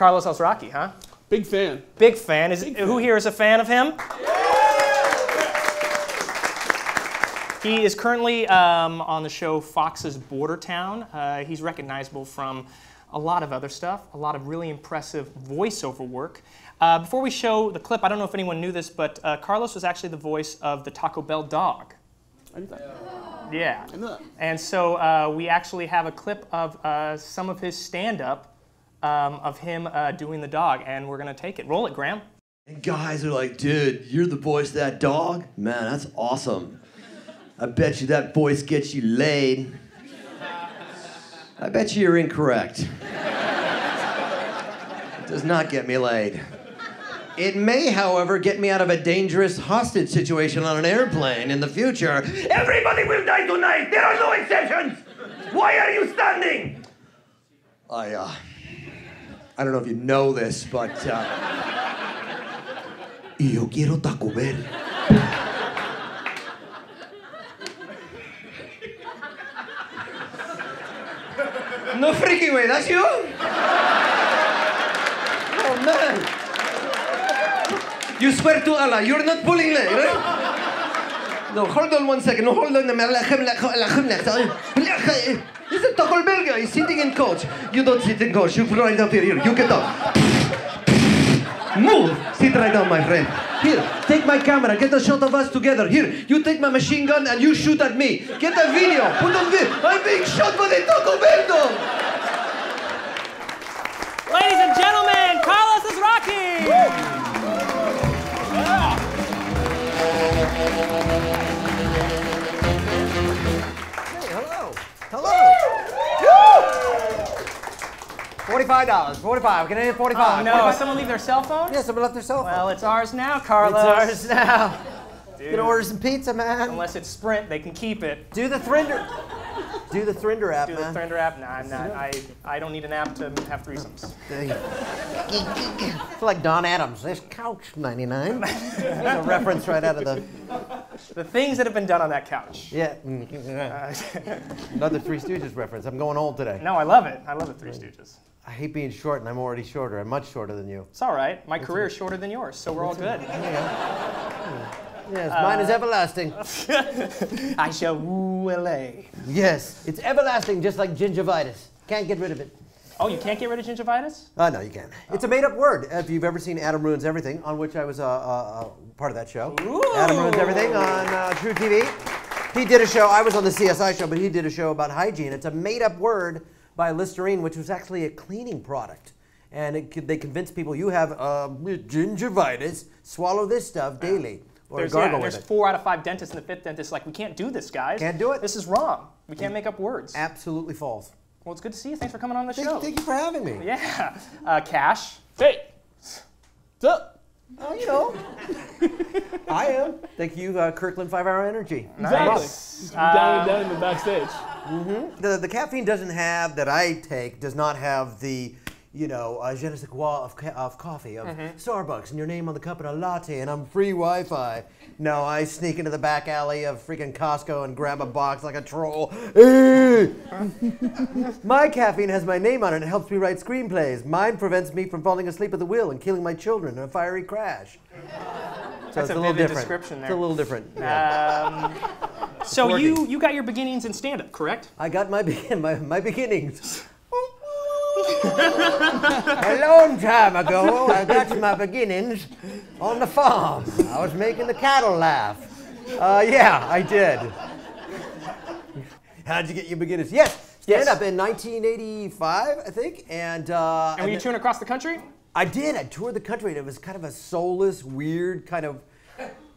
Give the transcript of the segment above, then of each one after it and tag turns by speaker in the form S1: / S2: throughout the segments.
S1: Carlos Alazraqui, huh?
S2: Big fan.
S1: Big fan. Who here is a fan of him? He is currently on the show Fox's Border Town. He's recognizable from a lot of other stuff, a lot of really impressive voiceover work. Before we show the clip, I don't know if anyone knew this, but Carlos was actually the voice of the Taco Bell dog.
S2: I knew that.
S1: Yeah.
S2: I knew that.
S1: And so we actually have a clip of some of his stand-up of him doing the dog, and we're going to take it. Roll it, Graham.
S3: And guys are like, dude, you're the voice of that dog? Man, that's awesome. I bet you that voice gets you laid. I bet you you're incorrect. It does not get me laid. It may, however, get me out of a dangerous hostage situation on an airplane in the future. Everybody will die tonight! There are no exceptions! Why are you standing? I don't know if you know this, but, yo quiero Taco Bell. No freaking way, that's you? Oh, man. You swear to Allah, you're not pulling leg, right? No, hold on 1 second. No, hold on. He's a Taco Bell guy. He's sitting in coach. You don't sit in coach. You right up here. You get up. Move. Sit right down, my friend. Here, take my camera. Get a shot of us together. Here, you take my machine gun and you shoot at me. Get a video. Put on video. I'm being shot by the Taco Bell dog.
S1: Ladies and gentlemen, Carlos Alazraqui!
S4: Hey, hello. Hello. $45. 45. Can I hit 45?
S1: Oh, no.
S4: 45?
S1: Someone leave their cell phone?
S4: Yeah, someone left their cell phone.
S1: Well, it's ours now, Carlos.
S4: It's ours now.
S1: Dude.
S4: Gonna order some pizza, man.
S1: Unless it's Sprint, they can keep it.
S4: Do the Thrinder. Do the Thrinder app,
S1: Do
S4: man.
S1: the Thrinder app? Nah, I'm not. I don't need an app to have threesomes.
S4: It's like Don Adams. This couch, 99. That's a reference right out of
S1: the things that have been done on that couch.
S4: Yeah. Another Three Stooges reference. I'm going old today.
S1: No, I love it. I love the Three Stooges.
S4: I hate being short, and I'm already shorter. I'm much shorter than you.
S1: It's all right. My career is shorter than yours, so we're all good.
S4: Yes, mine is everlasting.
S1: I shall woo LA.
S4: Yes, it's everlasting, just like gingivitis. Can't get rid of it.
S1: Oh, you can't get rid of gingivitis?
S4: No, you can't. It's a made-up word. If you've ever seen Adam Ruins Everything, on which I was part of that show.
S1: Ooh.
S4: Adam Ruins Everything on True TV. He did a show. I was on the CSI show, but he did a show about hygiene. It's a made-up word by Listerine, which was actually a cleaning product. And they convinced people, you have gingivitis, swallow this stuff daily. Or gargle with it.
S1: There's 4 out of 5 dentists, and the 5th dentist like, we can't do this, guys.
S4: Can't do it.
S1: This is wrong. We can't make up words.
S4: Absolutely false.
S1: Well, it's good to see you. Thanks for coming on the show.
S4: Thank you for having me.
S1: Yeah. Cash.
S2: Hey. What's up?
S4: Oh, you know. I am. Thank you, Kirkland 5 Hour Energy.
S2: Exactly. Down in the backstage.
S4: Mm-hmm. The caffeine that I take does not have the, je ne sais quoi of coffee, of Starbucks, and your name on the cup and a latte, and I'm free Wi-Fi. No, I sneak into the back alley of freaking Costco and grab a box like a troll. My caffeine has my name on it and helps me write screenplays. Mine prevents me from falling asleep at the wheel and killing my children in a fiery crash. So
S1: That's a vivid description there.
S4: It's a little different. Yeah.
S1: So you got your beginnings in stand-up, correct?
S4: I got my beginnings. A long time ago, I got my beginnings on the farm. I was making the cattle laugh. Yeah, I did. How'd you get your beginnings? Yes, stand up in 1985, I think. And
S1: were you touring across the country?
S4: I did. I toured the country, and it was kind of a soulless, weird, kind of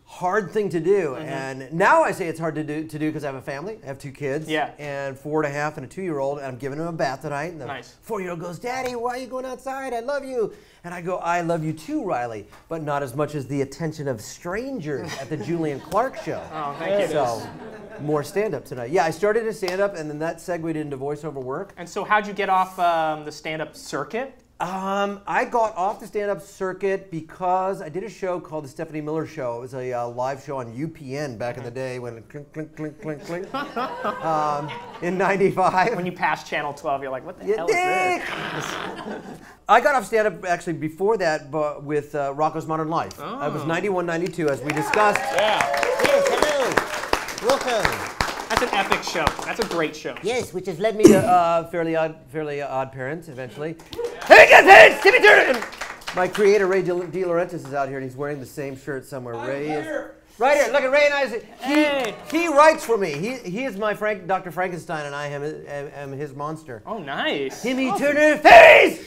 S4: hard thing to do. And now I say it's hard to do because I have a family. I have 2 kids.
S1: Yeah.
S4: And 4.5 and a 2-year-old, and I'm giving him a bath tonight. And the 4-year-old goes, "Daddy, why are you going outside? I love you." And I go, "I love you too, Riley, but not as much as the attention of strangers at the Julian Clark show."
S1: Oh, thank you.
S4: So, more stand-up tonight. Yeah, I started as stand-up, and then that segued into voiceover work.
S1: And so how'd you get off the stand-up circuit?
S4: I got off the stand-up circuit because I did a show called The Stephanie Miller Show. It was a live show on UPN back in the day when it clink, clink, clink, clink, clink. In '95.
S1: When you pass Channel 12, you're like, what the hell is this?
S4: I got off stand-up actually before that but with Rocco's Modern Life. I was 91, 92, as we discussed.
S5: Yes, hello. Welcome.
S1: That's an epic show. That's a great show.
S5: Yes, which has
S4: Led me to Fairly Odd Parents eventually. Hey guys, Timmy Turner! My creator, Ray De Laurentiis, is out here and he's wearing the same shirt somewhere. Ray is right here. Look at Ray and I. He writes for me. He is my Dr. Frankenstein and I am his monster.
S1: Oh, nice.
S4: Timmy Turner face!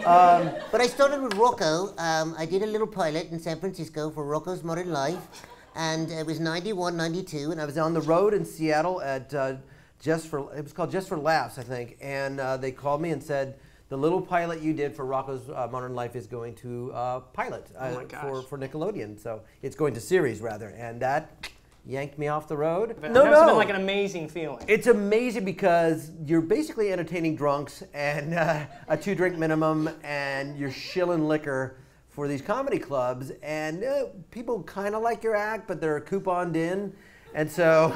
S5: But I started with Rocco. I did a little pilot in San Francisco for Rocco's Modern Life. And it was 91, 92.
S4: And I was on the road in Seattle at it was called Just for Laughs, I think. And they called me and said, the little pilot you did for Rocco's Modern Life is going to pilot for Nickelodeon. So it's going to series, rather. And that yanked me off the road.
S1: That must have been like an amazing feeling.
S4: It's amazing because you're basically entertaining drunks and a 2-drink minimum, and you're shilling liquor for these comedy clubs, and people kind of like your act, but they're couponed in, and so,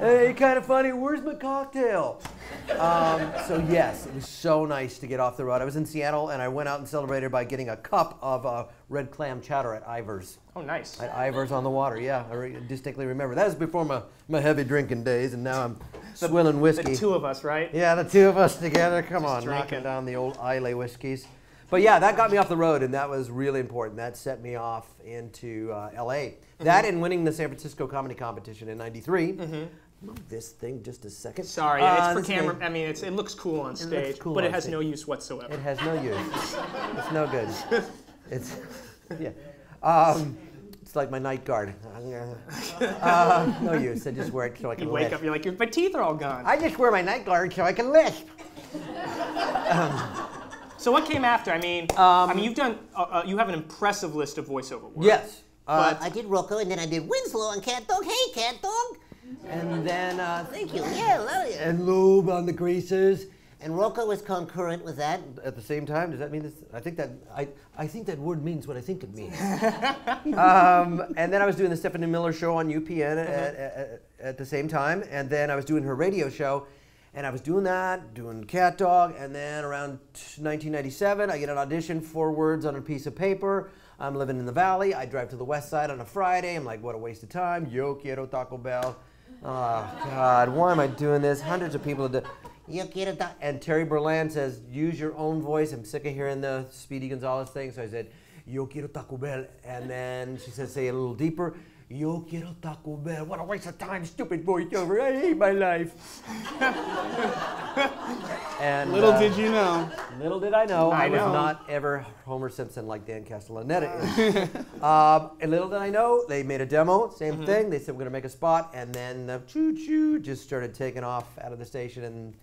S4: hey, kind of funny, where's my cocktail? So yes, it was so nice to get off the road. I was in Seattle, and I went out and celebrated by getting a cup of red clam chowder at Ivar's.
S1: Oh, nice.
S4: At Ivar's on the water, yeah, I distinctly remember. That was before my heavy drinking days, and now I'm swilling whiskey.
S1: The two of us, right?
S4: Yeah, the two of us together, come on,
S1: drinking.
S4: knocking down the old Islay whiskeys. But yeah, that got me off the road, and that was really important. That set me off into L.A. That and winning the San Francisco Comedy Competition in '93. Move this thing just a second.
S1: Sorry, it's for camera. I mean, it looks cool on stage,
S4: cool
S1: but it
S4: on
S1: has
S4: stage.
S1: no use whatsoever.
S4: It has no use. It's no good. It's, yeah. It's like my night guard. No use. I just wear it so I can
S1: You wake
S4: lisp.
S1: up, you're like, my teeth are all gone.
S4: I just wear my night guard so I can lisp.
S1: So what came after? I mean, you've done. You have an impressive list of voiceover work.
S4: Yes.
S1: But
S5: I did Rocco, and then I did Winslow on Cat Dog. Hey, Cat Dog.
S4: And then
S5: Thank you. Yeah, love you.
S4: and lube on the greases.
S5: And Rocco was concurrent with that.
S4: At the same time, does that mean this? I think that word means what I think it means. And then I was doing the Stephanie Miller Show on UPN at the same time, and then I was doing her radio show, and I was doing Cat Dog, and then around 1997, I get an audition, 4 words on a piece of paper. I'm living in the Valley. I drive to the West Side on a Friday. I'm like, what a waste of time. Yo quiero Taco Bell. Oh God, why am I doing this? Hundreds of people do.
S5: Yo quiero ta-
S4: And Terry Berland says, use your own voice. I'm sick of hearing the Speedy Gonzalez thing. So I said, Yo quiero Taco Bell. And then she said, say it a little deeper. Yo quiero Taco Bell. What a waste of time, stupid voiceover. I hate my life. And
S2: Little did you know.
S4: little did I know, I was
S1: know.
S4: not ever Homer Simpson like Dan Castellaneta is. And little did I know, they made a demo, same thing. They said, we're going to make a spot. And then the choo-choo just started taking off out of the station.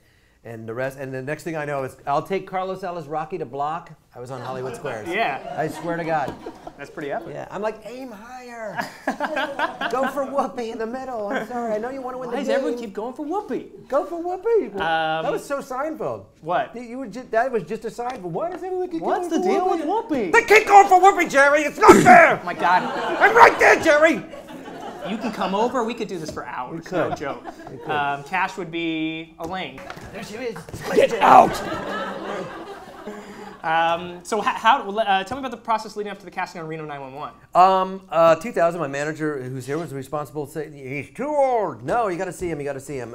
S4: And the rest, and the next thing I know is, I'll take Carlos Alazraqui to block. I was on Hollywood Squares.
S1: Yeah.
S4: I swear to God.
S1: That's pretty epic.
S4: Yeah, I'm like, aim higher. Go for Whoopi in the middle. I'm sorry, I know you want to win
S1: Why
S4: the
S1: does
S4: game.
S1: everyone keep going for Whoopi?
S4: Go for Whoopi. That was so Seinfeld.
S1: What?
S4: That was just a Seinfeld. Why does everyone keep
S1: What's
S4: going
S1: the
S4: for
S1: deal
S4: Whoopi?
S1: with Whoopi?
S4: They keep going for Whoopi, Jerry. It's not fair.
S1: Oh my God.
S4: I'm right there, Jerry.
S1: You can come over. We could do this for hours.
S4: could.
S1: No joke. Cash would be Elaine.
S4: There she is.
S2: Get out!
S1: So tell me about the process leading up to the casting on Reno 911.
S4: 2000, my manager, who's here, was responsible saying, he's too old. No, you got to see him,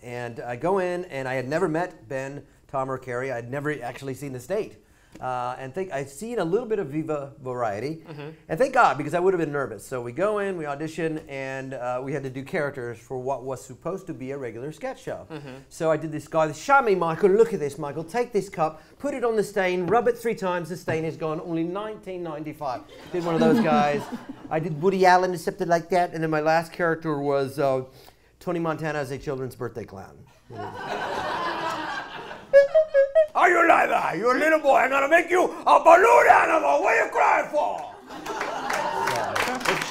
S4: and I go in, and I had never met Ben, Tom, or Carrie. I'd never actually seen the state. And I'd seen a little bit of Viva Variety, and thank God, because I would have been nervous. So we go in, we audition, and we had to do characters for what was supposed to be a regular sketch show. So I did this guy, show me, Michael, look at this, Michael, take this cup, put it on the stain, rub it 3 times, the stain is gone, only 1995. Did one of those guys. I did Woody Allen, something like that, and then my last character was Tony Montana as a children's birthday clown. Are you like that? You're a little boy. I'm gonna make you a balloon animal. What are you crying for? Yeah, it's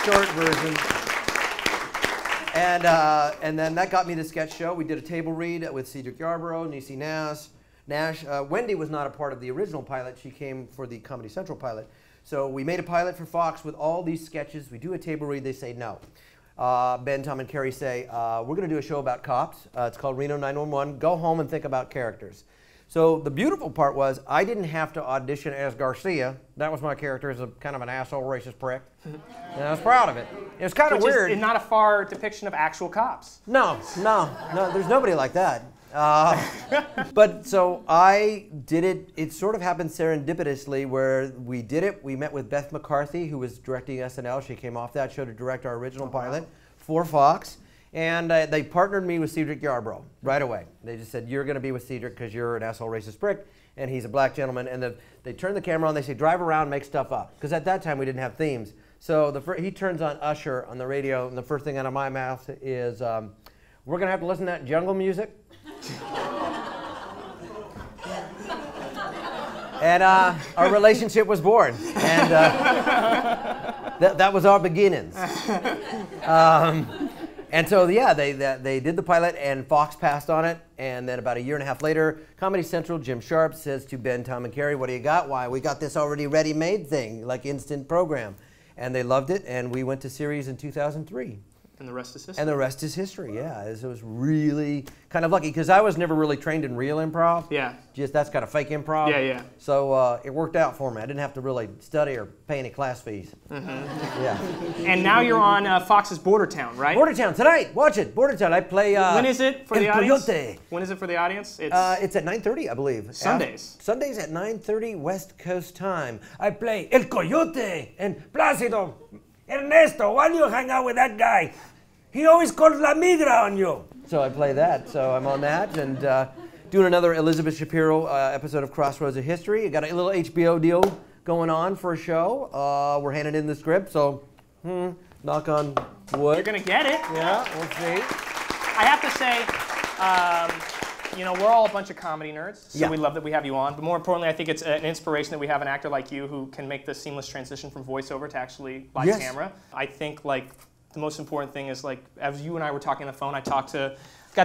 S4: short version. And then that got me the sketch show. We did a table read with Cedric Yarborough, Niecy Nash. Wendy was not a part of the original pilot. She came for the Comedy Central pilot. So we made a pilot for Fox with all these sketches. We do a table read. They say no. Ben, Tom, and Carrie say, we're going to do a show about cops. It's called Reno 911. Go home and think about characters. So the beautiful part was I didn't have to audition as Garcia. That was my character as a kind of an asshole racist prick. And I was proud of it. It was kind of weird.
S1: Is not a far depiction of actual cops.
S4: No, there's nobody like that. But so I did it. It sort of happened serendipitously where we did it. We met with Beth McCarthy, who was directing SNL. She came off that show to direct our original pilot for Fox. And they partnered me with Cedric Yarborough right away. They just said, you're going to be with Cedric because you're an asshole racist prick, and he's a black gentleman. And they turn the camera on. They say, drive around, make stuff up. Because at that time, we didn't have themes. So he turns on Usher on the radio, and the first thing out of my mouth is, we're going to have to listen to that jungle music. And our relationship was born. And that was our beginnings. And so, yeah, they did the pilot, and Fox passed on it. And then about a year and a half later, Comedy Central, Jim Sharp says to Ben, Tom, and Carrie, what do you got? Why, we got this already ready-made thing, like instant program. And they loved it, and we went to series in 2003.
S1: And the rest is history.
S4: And the rest is history, yeah. It was really kind of lucky, because I was never really trained in real improv.
S1: Yeah.
S4: Just that's kind of fake improv.
S1: Yeah, yeah.
S4: So it worked out for me. I didn't have to really study or pay any class fees.
S1: Mm-hmm.
S4: Yeah.
S1: And now you're on Fox's Bordertown, right?
S4: Bordertown, tonight. Watch it. Bordertown. I play
S1: when is it for the
S4: El
S1: audience?
S4: Coyote.
S1: When is it for the audience?
S4: It's at 9:30, I believe.
S1: Sundays.
S4: Sundays at 9:30 West Coast time. I play El Coyote and Plácido. Ernesto, why do you hang out with that guy? He always calls La Migra on you. So I play that. So I'm on that and doing another Elizabeth Shapiro episode of Crossroads of History. I got a little HBO deal going on for a show. We're handing in the script, so knock on wood.
S1: You're gonna get it.
S4: Yeah, we'll see.
S1: I have to say, you know, we're all a bunch of comedy nerds, so
S4: Yeah.
S1: we love that we have you on. But more importantly, I think it's an inspiration that we have an actor like you who can make the seamless transition from voiceover to actually live
S4: Yes.
S1: camera. I think like the most important thing is like as you and I were talking on the phone, got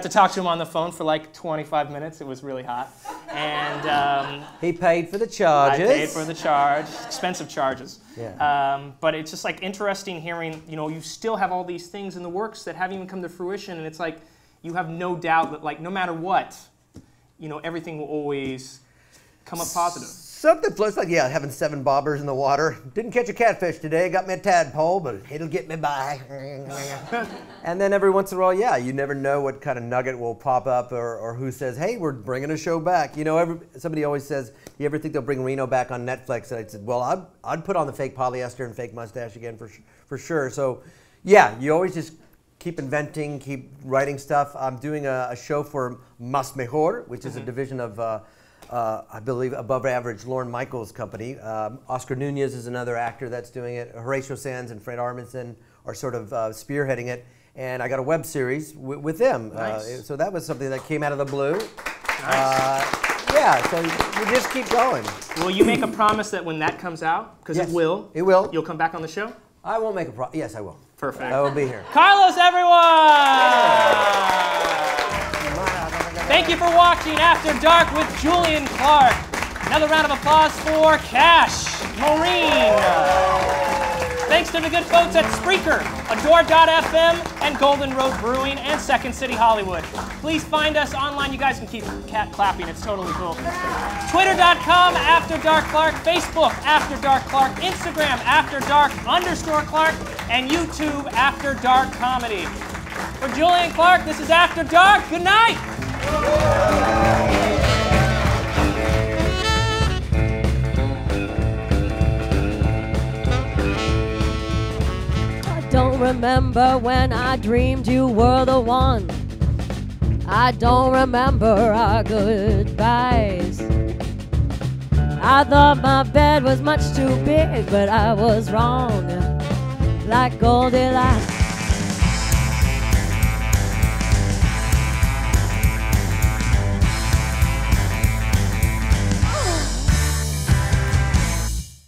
S1: to talk to him on the phone for like 25 minutes. It was really hot, and
S4: He paid for the charges.
S1: I paid for the charge, expensive charges.
S4: Yeah.
S1: But it's just like interesting hearing, you know, you still have all these things in the works that haven't even come to fruition, and it's like you have no doubt that like no matter what, you know, everything will always come up positive.
S4: Something floats like, yeah, having 7 bobbers in the water. Didn't catch a catfish today, got me a tadpole, but it'll get me by. And then every once in a while, yeah, you never know what kind of nugget will pop up or who says, hey, we're bringing a show back. You know, somebody always says, you ever think they'll bring Reno back on Netflix? And I said, well, I'd put on the fake polyester and fake mustache again for sure. So, yeah, you always just keep inventing, keep writing stuff. I'm doing a show for Mas Mejor, which is a division of I believe above average Lorne Michaels' company. Oscar Nunez is another actor that's doing it. Horatio Sands and Fred Armisen are sort of spearheading it. And I got a web series with them.
S1: Nice.
S4: So that was something that came out of the blue.
S1: Nice.
S4: Yeah, so you just keep going.
S1: Will you make a promise that when that comes out, because
S4: Yes,
S1: it will,
S4: it will.
S1: You'll come back on the show?
S4: I won't make a promise. Yes, I will.
S1: Perfect.
S4: I will be here.
S1: Carlos, everyone! Thank you for watching After Dark with Julian Clark. Another round of applause for Cash, Maureen. Thanks to the good folks at Spreaker, Adore.fm, and Golden Road Brewing, and Second City Hollywood. Please find us online. You guys can keep cat clapping. It's totally cool. Twitter.com, After Dark Clark. Facebook, After Dark Clark. Instagram, After Dark_Clark. And YouTube, After Dark Comedy. For Julian Clark, this is After Dark. Good night.
S6: I don't remember when I dreamed you were the one. I don't remember our goodbyes. I thought my bed was much too big, but I was wrong. Like Goldilocks